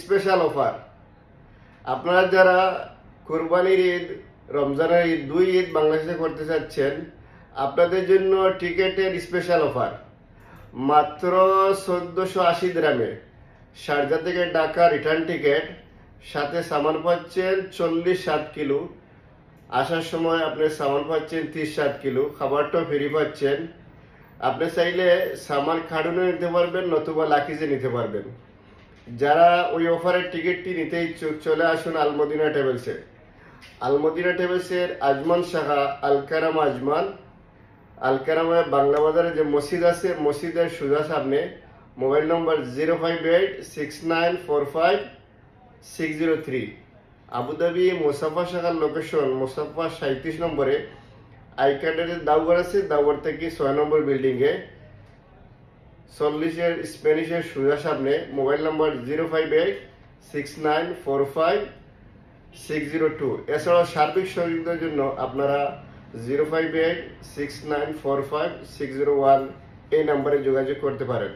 Special offer আপনারা যারা কুরবানির ঈদ, রমজানের ঈদ, দুই ঈদ বাংলাদেশে করতে চাচ্ছেন, আপনাদের জন্য টিকেটের স্পেশাল অফার মাত্র 1480 দিরহামে শারজা থেকে ঢাকা রিটার্ন টিকেট, সাথে সামান পাচ্ছেন 40-7 কিলো। আসার সময় আপনি সামান পাচ্ছেন 30-7 কিলো, খাবারটাও ফ্রি পাচ্ছেন। আপনি চাইলে সামান খাড়ুনে নিতে পারবেন, নতুবা লাকিজে নিতে পারবেন। যারা ওই অফারের টিকিটটি নিতে ইচ্ছুক, চলে আসুন আলমদিনা ট্রাভেলসে। আলমদিনা ট্রাভেলসের আজমান শাখা আলকারাম আজমান, আলকারামে বাংলা বাজারে যে মসজিদ আছে, মসজিদের সোজা সামনে। মোবাইল নম্বর 0586945603। আবুধাবি মুসাফা শাখার লোকেশন মুসাফা 37 নম্বরে। আই কার্ডের দাউঘর আছে, দাউঘর থেকে 6 নম্বর বিল্ডিংয়ে 40 স্প্যানিশের সোজা সামনে। মোবাইল নম্বর 0586945602। এছাড়াও সার্বিক সহযোগিতার জন্য আপনারা 0586945601 এই নাম্বারে যোগাযোগ করতে পারেন।